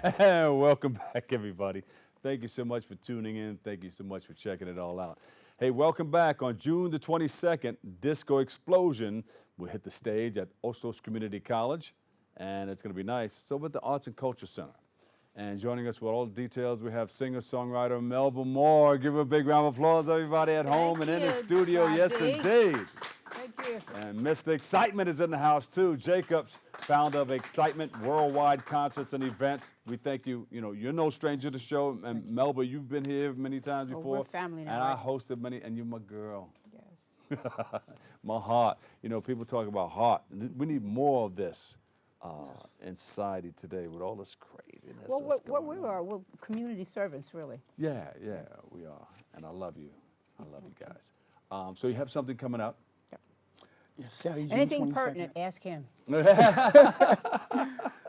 Welcome back, everybody. Thank you so much for tuning in. Thank you so much for checking it all out. Hey, welcome back. On June the 22nd, Disco Explosion will hit the stage at Hostos Community College, and it's going to be nice. It's over at the Arts and Culture Center. And joining us with all the details, we have singer-songwriter Melba Moore. Give her a big round of applause, everybody at home and in the studio. Bobby. Yes, indeed. Thank you. And MR.Excitment is in the house too. Jacobs, founder of Excitement Worldwide Concerts and Events. We thank you. You know, you're no stranger to the show. And Melba, you've been here many times before. We're family now. And I right? hosted many, and you're my girl. Yes. My heart. You know, people talk about heart. We need more of this in society today with all this craziness. Well, that's what going we on. are, we're community servants, really. Yeah, we are. And I love you. I love you guys. So you have something coming up. Yeah, Saturday, June Anything 22nd. pertinent, ask him.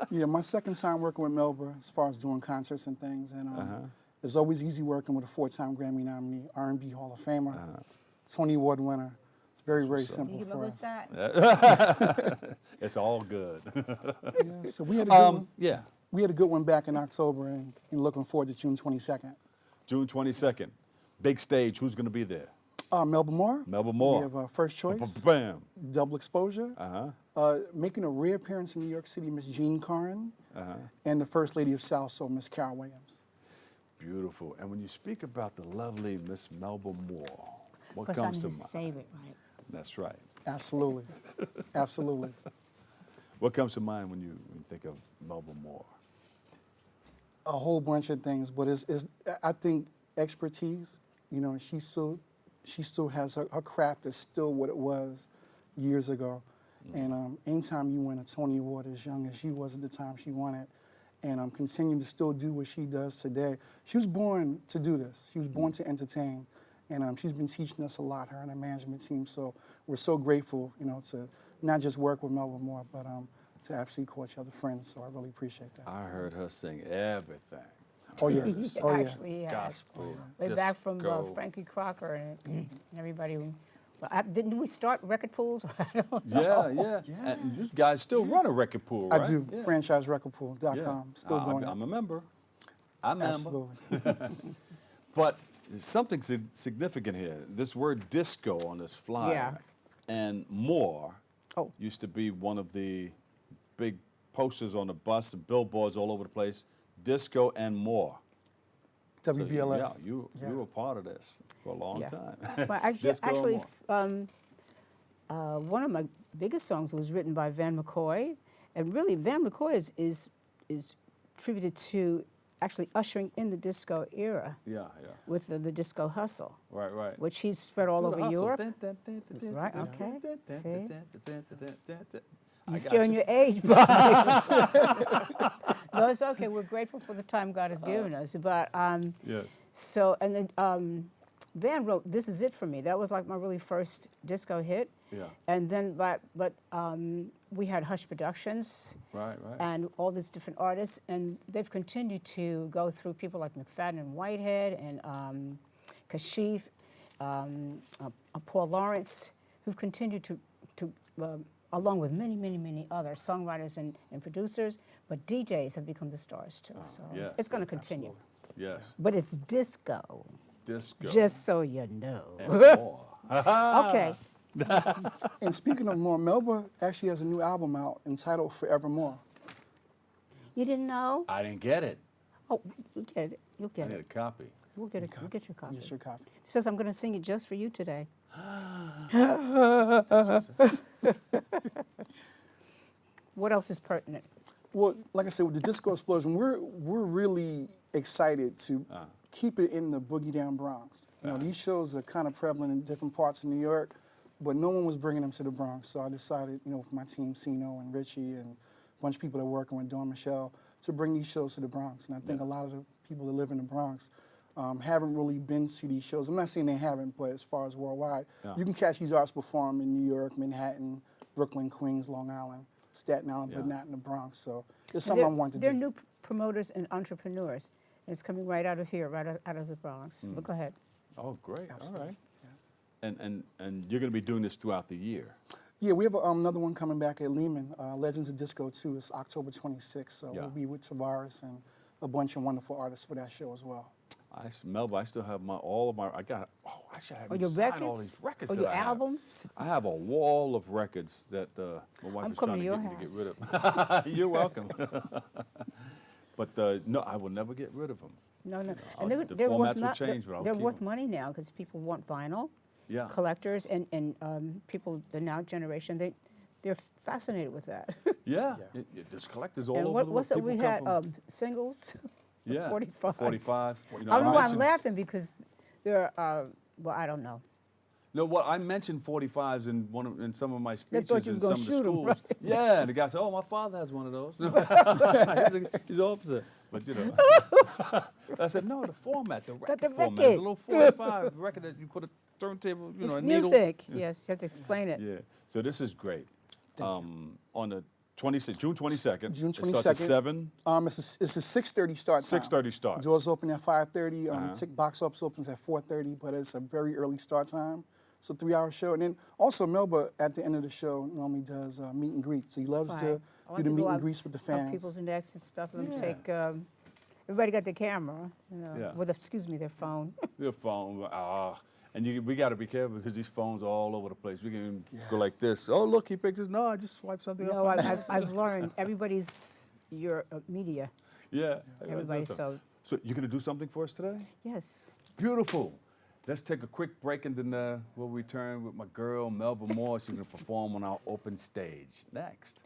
Yeah, my second time working with Melba as far as doing concerts and things. And it's always easy working with a 4-time Grammy nominee, R&B Hall of Famer, Tony Award winner. It's very, very simple You for look us. at that. It's all good. Yeah, so we had a good one. Yeah. We had a good one back in October, and looking forward to June 22nd. June 22nd. Big stage. Who's going to be there? Melba Moore. Melba Moore. We have First Choice, Bam. Double Exposure. Making a rare appearance in New York City, Miss Jean Carn, and the First Lady of South Soul, Miss Carol Williams. Beautiful. And when you speak about the lovely Miss Melba Moore, what Because I'm comes to his mind? favorite, right? That's right. Absolutely, absolutely. What comes to mind when you think of Melba Moore? A whole bunch of things, but I think expertise. You know, she still has her craft is still what it was years ago. And anytime you win a Tony Award as young as she was at the time she won it, and continuing to still do what she does today. She was born to do this. She was born to entertain. And she's been teaching us a lot, her and her management team. So we're so grateful, you know, to not just work with Melba Moore, but to actually call each other friends. So I really appreciate that. I heard her sing everything. Oh, yeah. Oh, yeah. Actually, yeah. Gospel. Way back from disco. Frankie Crocker and everybody. Well, didn't we start record pools? I don't know. Yeah. And you guys still run a record pool, right? I do. Yeah. FranchiseRecordPool.com. Still doing it. I'm a member. I'm a member. Absolutely. But there's something significant here. This word disco on this flyer Yeah. and more Oh. used to be one of the big posters on the bus and billboards all over the place. Disco and more. So WBLS. you were part of this for a long Yeah. time. Well, Disco and actually, more. one of my biggest songs was written by Van McCoy, and really Van McCoy is tributed to actually ushering in the disco era Yeah. with the disco hustle, Right. which he's spread all Do the over hustle. Europe. Right, Right, okay. See? I You're got showing you. your age, Bob. No, it's okay. We're grateful for the time God has given us. But Yes. so, and then Van wrote "This Is It for Me." That was like my really first disco hit. Yeah. And then, but we had Hush Productions Right. and all these different artists, and they've continued to go through people like McFadden and Whitehead and Kashif, Paul Lawrence, who've continued to along with many other songwriters and producers, but DJs have become the stars too. So yes, it's going to continue. Absolutely. Yes. But it's disco, Disco. just so you know. and more. Okay. And speaking of more, Melba actually has a new album out entitled Forevermore. You didn't know? I didn't get it. Oh, you'll get it. You'll I get need a it. copy. We'll get it. We'll get your copy. Yes, your copy. It says I'm going to sing it just for you today. What else is pertinent? Well, like I said, with the Disco Explosion, we're really excited to keep it in the Boogie Down Bronx. You know, these shows are kind of prevalent in different parts of New York, but no one was bringing them to the Bronx. So I decided, you know, with my team, Sino and Richie and a bunch of people that are working with Dawn Michelle, to bring these shows to the Bronx. And I think a lot of the people that live in the Bronx haven't really been to these shows. I'm not saying they haven't, but as far as worldwide, you can catch these artists perform in New York, Manhattan, Brooklyn, Queens, Long Island, Staten Island, but not in the Bronx. So it's something I want to They're do. new promoters and entrepreneurs. It's coming right out of here, right out of the Bronx. But go ahead. Oh, great. Absolutely. All right. Yeah. And you're going to be doing this throughout the year. Yeah, we have another one coming back at Lehman, Legends of Disco 2. It's October 26th, so we'll be with Tavares and a bunch of wonderful artists for that show as well. Melba, I still have all of my. Actually, I have your signed all records? these records. Or that your I have. albums? I have a wall of records that my wife I'm is trying coming to to get your me to get rid of. You're welcome. But no, I will never get rid of them. No, no. And they're, the they're formats worth will not, change, but I'll they're keep worth 'em. money now because people want vinyl. Yeah. Collectors and people, the now generation, they're fascinated with that. Yeah. Yeah. There's collectors all and over the world. what's that People we come had? from- Singles? yeah. 45s. 45s. You know, I don't know why I'm mentions- laughing because they're, well, I don't know. No, what I mentioned 45s in some of my speeches thought you in was some gonna of the shoot 'em, schools. right? Yeah, and the guy said, "Oh, my father has one of those." he's an officer, but you know. I said, "No, the format, the record the format, record. it's a little 45 record that you put a turntable, you know, It's a needle." music. Yes, you have to explain it. Yeah. So this is great. On the June 22nd. June It starts at 22nd. 7. It's a 6:30 start time. 6:30 start. Doors open at 5:30. Uh-huh. Box office opens at 4:30, but it's a very early start time. It's a 3-hour show. And then also Melba, at the end of the show, normally does meet and greet. So he loves Right. to I like do the to meet go and out- greets with the Up fans. people's necks and stuff. Let them Yeah. take. Everybody got their camera, you know, Yeah. with their phone. Your phone. And we got to be careful because these phones are all over the place. We can go like this. Oh, look, he picked this. No, I just swiped something No, up. I've learned everybody's your media. Yeah. Everybody. That's So So you're going to do something for us today? yes. Beautiful. Let's take a quick break and then we'll return with my girl, Melba Moore. She's going to perform on our open stage. Next.